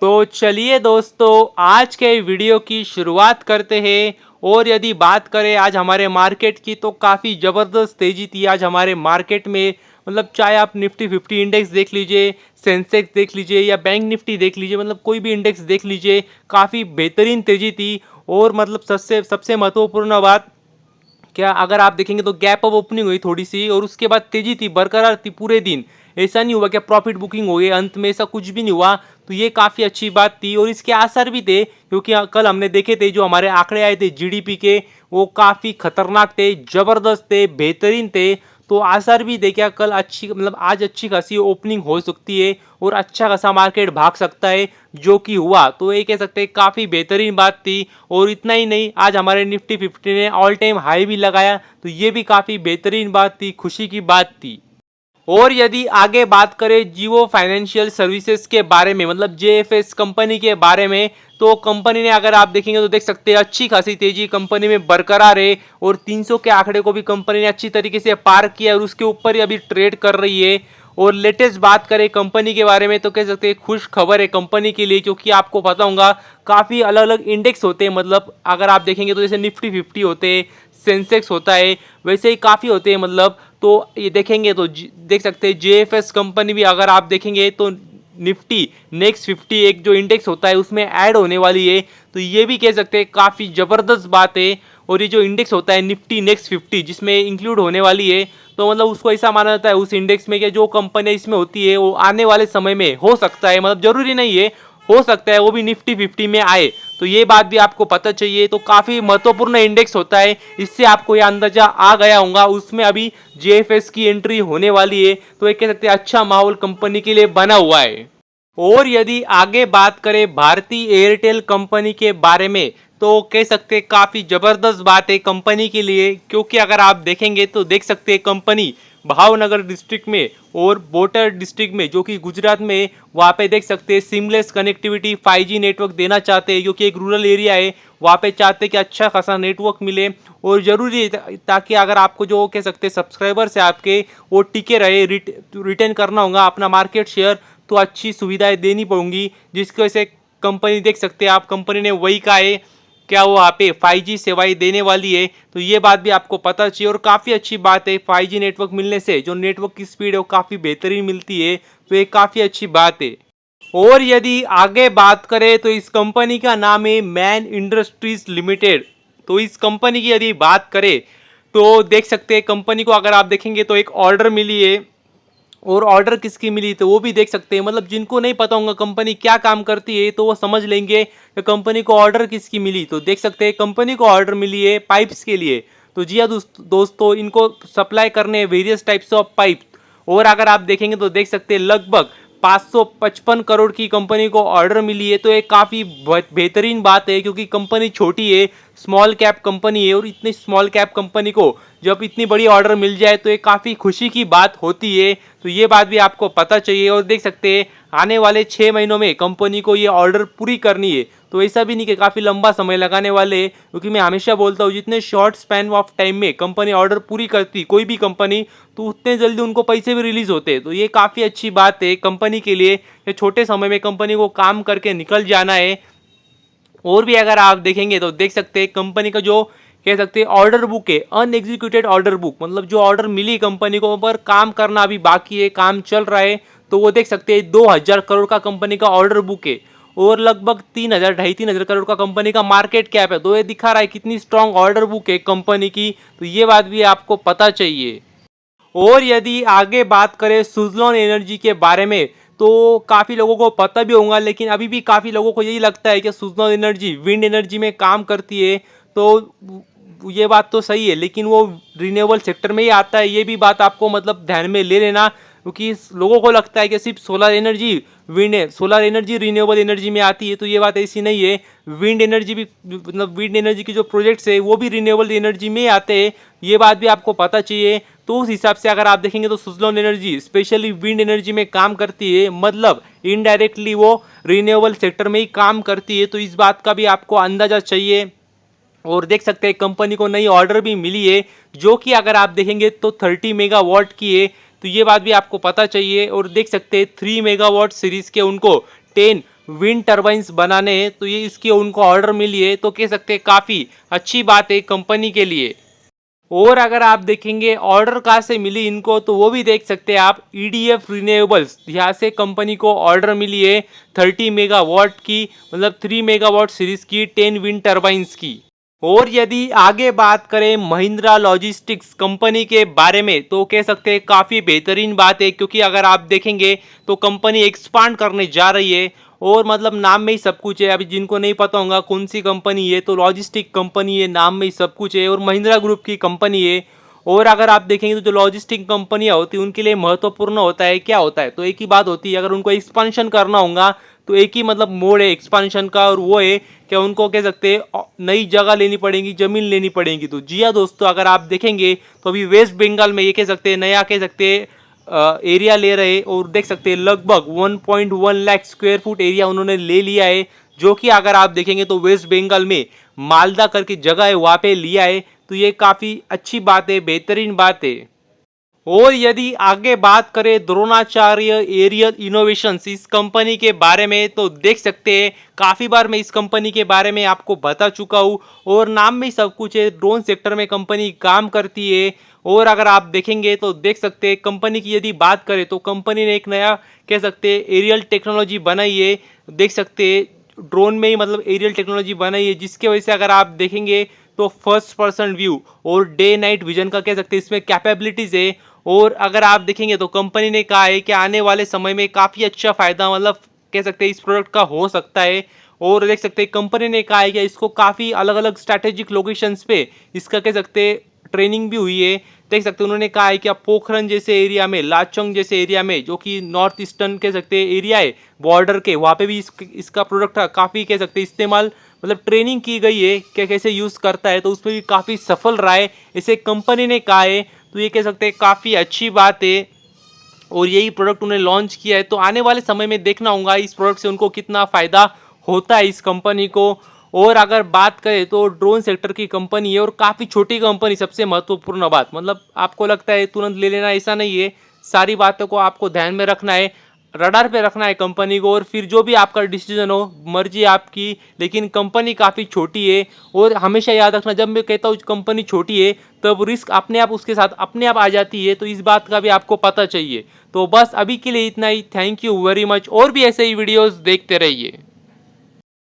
तो चलिए दोस्तों, आज के वीडियो की शुरुआत करते हैं। और यदि बात करें आज हमारे मार्केट की, तो काफ़ी ज़बरदस्त तेज़ी थी आज हमारे मार्केट में। मतलब चाहे आप निफ्टी 50 इंडेक्स देख लीजिए, सेंसेक्स देख लीजिए या बैंक निफ्टी देख लीजिए, मतलब कोई भी इंडेक्स देख लीजिए, काफ़ी बेहतरीन तेज़ी थी। और मतलब सबसे सबसे महत्वपूर्ण बात, क्या अगर आप देखेंगे तो गैप अप ओपनिंग हुई थोड़ी सी और उसके बाद तेजी थी, बरकरार थी पूरे दिन। ऐसा नहीं हुआ कि प्रॉफिट बुकिंग हो गई अंत में, ऐसा कुछ भी नहीं हुआ। तो ये काफ़ी अच्छी बात थी और इसके आसार भी थे, क्योंकि कल हमने देखे थे जो हमारे आंकड़े आए थे जीडीपी के, वो काफ़ी खतरनाक थे, ज़बरदस्त थे, बेहतरीन थे। तो आसार भी देखा कल अच्छी, मतलब आज अच्छी खासी ओपनिंग हो सकती है और अच्छा खासा मार्केट भाग सकता है, जो कि हुआ। तो ये कह सकते हैं काफ़ी बेहतरीन बात थी। और इतना ही नहीं, आज हमारे निफ्टी 50 ने ऑल टाइम हाई भी लगाया, तो ये भी काफ़ी बेहतरीन बात थी, खुशी की बात थी। और यदि आगे बात करें जियो फाइनेंशियल सर्विसेज के बारे में, मतलब जेएफएस कंपनी के बारे में, तो कंपनी ने अगर आप देखेंगे तो देख सकते हैं अच्छी खासी तेजी कंपनी में बरकरार है। और 300 के आंकड़े को भी कंपनी ने अच्छी तरीके से पार किया और उसके ऊपर ही अभी ट्रेड कर रही है। और लेटेस्ट बात करें कंपनी के बारे में, तो कह सकते हैं खुश खबर है कंपनी के लिए, क्योंकि आपको पता होगा काफ़ी अलग अलग इंडेक्स होते हैं। मतलब अगर आप देखेंगे तो जैसे निफ्टी 50 होते हैं, सेंसेक्स होता है, वैसे ही काफ़ी होते हैं। मतलब तो ये देखेंगे तो देख सकते हैं जेएफएस कंपनी भी, अगर आप देखेंगे तो निफ्टी नेक्स्ट 50 एक जो इंडेक्स होता है उसमें ऐड होने वाली है। तो ये भी कह सकते हैं काफ़ी ज़बरदस्त बात है। और ये जो इंडेक्स होता है निफ्टी नेक्स्ट 50 जिसमें इंक्लूड होने वाली है, तो मतलब उसको ऐसा माना जाता है उस इंडेक्स में कि जो कंपनी इसमें होती है वो आने वाले समय में हो सकता है, मतलब जरूरी नहीं है, हो सकता है वो भी निफ्टी 50 में आए। तो ये बात भी आपको पता चाहिए। तो काफ़ी महत्वपूर्ण इंडेक्स होता है, इससे आपको यह अंदाजा आ गया होगा। उसमें अभी जेएफएस की एंट्री होने वाली है, तो एक कह सकते हैं अच्छा माहौल कंपनी के लिए बना हुआ है। और यदि आगे बात करें भारतीय एयरटेल कंपनी के बारे में, तो कह सकते हैं काफ़ी ज़बरदस्त बात है कंपनी के लिए, क्योंकि अगर आप देखेंगे तो देख सकते हैं कंपनी भावनगर डिस्ट्रिक्ट में और बोटर डिस्ट्रिक्ट में, जो कि गुजरात में, वहाँ पे देख सकते हैं सिमलेस कनेक्टिविटी 5G नेटवर्क देना चाहते हैं, क्योंकि एक रूरल एरिया है, वहाँ पे चाहते हैं कि अच्छा खासा नेटवर्क मिले। और ज़रूरी है ताकि अगर आपको जो कह सकते हैं सब्सक्राइबर्स है आपके, वो टिके रहे, रिटेन करना होगा अपना मार्केट शेयर, तो अच्छी सुविधाएं देनी पड़ेंगी, जिसकी वजह से कंपनी देख सकते हैं आप, कंपनी ने वही कहा है क्या वो वहाँ पे 5G सेवाएं देने वाली है। तो ये बात भी आपको पता चाहिए और काफ़ी अच्छी बात है। 5G नेटवर्क मिलने से जो नेटवर्क की स्पीड है वो काफ़ी बेहतरीन मिलती है, तो ये काफ़ी अच्छी बात है। और यदि आगे बात करें तो इस कंपनी का नाम है मैन इंडस्ट्रीज लिमिटेड। तो इस कंपनी की यदि बात करें तो देख सकते हैं कंपनी को अगर आप देखेंगे तो एक ऑर्डर मिली है। और ऑर्डर किसकी मिली तो वो भी देख सकते हैं। मतलब जिनको नहीं पता होगा कंपनी क्या काम करती है, तो वो समझ लेंगे कि कंपनी को ऑर्डर किसकी मिली। तो देख सकते हैं कंपनी को ऑर्डर मिली है पाइप्स के लिए। तो जी हाँ दोस्तों, इनको सप्लाई करने वेरियस टाइप्स ऑफ पाइप। और अगर आप देखेंगे तो देख सकते हैं लगभग 555 करोड़ की कंपनी को ऑर्डर मिली है। तो ये काफ़ी बेहतरीन बात है, क्योंकि कंपनी छोटी है, स्मॉल कैप कंपनी है, और इतनी स्मॉल कैप कंपनी को जब इतनी बड़ी ऑर्डर मिल जाए तो ये काफ़ी खुशी की बात होती है। तो ये बात भी आपको पता चाहिए। और देख सकते हैं आने वाले 6 महीनों में कंपनी को ये ऑर्डर पूरी करनी है। तो ऐसा भी नहीं कि काफ़ी लंबा समय लगाने वाले हैं, क्योंकि मैं हमेशा बोलता हूँ जितने शॉर्ट स्पैन ऑफ टाइम में कंपनी ऑर्डर पूरी करती कोई भी कंपनी, तो उतने जल्दी उनको पैसे भी रिलीज होते हैं। तो ये काफ़ी अच्छी बात है कंपनी के लिए कि छोटे समय में कंपनी को काम करके निकल जाना है। और भी अगर आप देखेंगे तो देख सकते हैं कंपनी का जो कह सकते हैं ऑर्डर बुक है, अनएग्जीक्यूटेड ऑर्डर बुक, मतलब जो ऑर्डर मिली कंपनी को पर काम करना अभी बाकी है, काम चल रहा है, तो वो देख सकते हैं 2000 करोड़ का कंपनी का ऑर्डर बुक है। और लगभग 3000 2.5-3 हजार करोड़ का कंपनी का मार्केट कैप है। तो ये दिखा रहा है कितनी स्ट्रांग ऑर्डर बुक है कंपनी की। तो ये बात भी आपको पता चाहिए। और यदि आगे बात करें सुजलॉन एनर्जी के बारे में, तो काफ़ी लोगों को पता भी होगा, लेकिन अभी भी काफ़ी लोगों को यही लगता है कि सुजलॉन एनर्जी विंड एनर्जी में काम करती है। तो ये बात तो सही है, लेकिन वो रिन्यूएबल सेक्टर में ही आता है। ये भी बात आपको मतलब ध्यान में ले लेना, क्योंकि लोगों को लगता है कि सिर्फ सोलर एनर्जी विंड है, सोलर एनर्जी रिन्यूएबल एनर्जी में आती है। तो ये बात ऐसी नहीं है, विंड एनर्जी भी, मतलब विंड एनर्जी की जो प्रोजेक्ट्स है वो भी रिन्यूएबल एनर्जी में आते हैं। ये बात भी आपको पता चाहिए। तो उस हिसाब से अगर आप देखेंगे तो Suzlon energy specially wind energy में काम करती है, मतलब इनडायरेक्टली वो रिन्यूएबल सेक्टर में ही काम करती है। तो इस बात का भी आपको अंदाजा चाहिए। और देख सकते हैं कंपनी को नई ऑर्डर भी मिली है, जो कि अगर आप देखेंगे तो 30 मेगावाट की है। तो ये बात भी आपको पता चाहिए। और देख सकते हैं 3 मेगावाट सीरीज के उनको 10 विंड टर्बाइंस बनाने हैं, तो ये इसकी उनको ऑर्डर मिली है, तो कह सकते हैं काफ़ी अच्छी बात है कंपनी के लिए। और अगर आप देखेंगे ऑर्डर कहाँ से मिली इनको, तो वो भी देख सकते हैं आप, ईडीएफ रिन्यूएबल्स, यहाँ से कंपनी को ऑर्डर मिली है 30 मेगावाट की, मतलब 3 मेगावाट सीरीज की 10 विंड टर्बाइंस की। और यदि आगे बात करें महिंद्रा लॉजिस्टिक्स कंपनी के बारे में, तो कह सकते हैं काफ़ी बेहतरीन बात है, क्योंकि अगर आप देखेंगे तो कंपनी एक्सपांड करने जा रही है, और मतलब नाम में ही सब कुछ है। अभी जिनको नहीं पता होगा कौन सी कंपनी है, तो लॉजिस्टिक कंपनी है, नाम में ही सब कुछ है, और महिंद्रा ग्रुप की कंपनी है। और अगर आप देखेंगे तो जो लॉजिस्टिक कंपनियां होती है उनके लिए महत्वपूर्ण होता है, क्या होता है, तो एक ही बात होती है, अगर उनको एक्सपांशन करना होगा तो एक ही मतलब मोड है एक्सपांशन का, और वो है कि उनको कह सकते हैं नई जगह लेनी पड़ेगी, जमीन लेनी पड़ेगी। तो जी हाँ दोस्तों, अगर आप देखेंगे तो अभी वेस्ट बंगाल में ये कह सकते हैं नया कह सकते हैं एरिया ले रहे, और देख सकते हैं लगभग 1.1 लाख स्क्वायर फुट एरिया उन्होंने ले लिया है, जो कि अगर आप देखेंगे तो वेस्ट बंगाल में मालदा करके जगह है वहाँ पे लिया है। तो ये काफ़ी अच्छी बात है, बेहतरीन बात है। और यदि आगे बात करें द्रोणाचार्य एरियल इनोवेशंस इस कंपनी के बारे में, तो देख सकते हैं काफ़ी बार मैं इस कंपनी के बारे में आपको बता चुका हूँ, और नाम में ही सब कुछ है, ड्रोन सेक्टर में कंपनी काम करती है। और अगर आप देखेंगे तो देख सकते हैं कंपनी की यदि बात करें तो कंपनी ने एक नया कह सकते हैं एरियल टेक्नोलॉजी बनाई है, देख सकते हैं ड्रोन में ही मतलब एरियल टेक्नोलॉजी बनाई है, जिसके वजह से अगर आप देखेंगे तो फर्स्ट पर्सन व्यू और डे नाइट विजन का कह सकते हैं इसमें कैपेबिलिटीज़ है। और अगर आप देखेंगे तो कंपनी ने कहा है कि आने वाले समय में काफ़ी अच्छा फ़ायदा मतलब कह सकते हैं इस प्रोडक्ट का हो सकता है। और देख सकते हैं कंपनी ने कहा है कि इसको काफ़ी अलग अलग स्ट्रैटेजिक लोकेशंस पे इसका कह सकते हैं ट्रेनिंग भी हुई है। देख सकते हैं उन्होंने कहा है कि आप पोखरन जैसे एरिया में, लाचोंग जैसे एरिया में, जो कि नॉर्थ ईस्टर्न कह सकते हैं एरिया है बॉर्डर के, वहाँ पे भी इसका प्रोडक्ट काफ़ी कह सकते हैं इस्तेमाल मतलब ट्रेनिंग की गई है कि कैसे यूज़ करता है, तो उसमें भी काफ़ी सफल रहा है, इसे कंपनी ने कहा है। तो ये कह सकते हैं काफ़ी अच्छी बात है, और यही प्रोडक्ट उन्हें लॉन्च किया है। तो आने वाले समय में देखना होगा इस प्रोडक्ट से उनको कितना फ़ायदा होता है इस कंपनी को। और अगर बात करें तो ड्रोन सेक्टर की कंपनी है और काफ़ी छोटी कंपनी, सबसे महत्वपूर्ण बात मतलब आपको लगता है तुरंत ले लेना ऐसा नहीं है, सारी बातों को आपको ध्यान में रखना है, रडार पे रखना है कंपनी को, और फिर जो भी आपका डिसीजन हो मर्जी आपकी, लेकिन कंपनी काफ़ी छोटी है। और हमेशा याद रखना, जब मैं कहता हूँ कंपनी छोटी है तब रिस्क अपने आप उसके साथ अपने आप आ जाती है, तो इस बात का भी आपको पता चाहिए। तो बस अभी के लिए इतना ही, थैंक यू वेरी मच, और भी ऐसे ही वीडियोस देखते रहिए।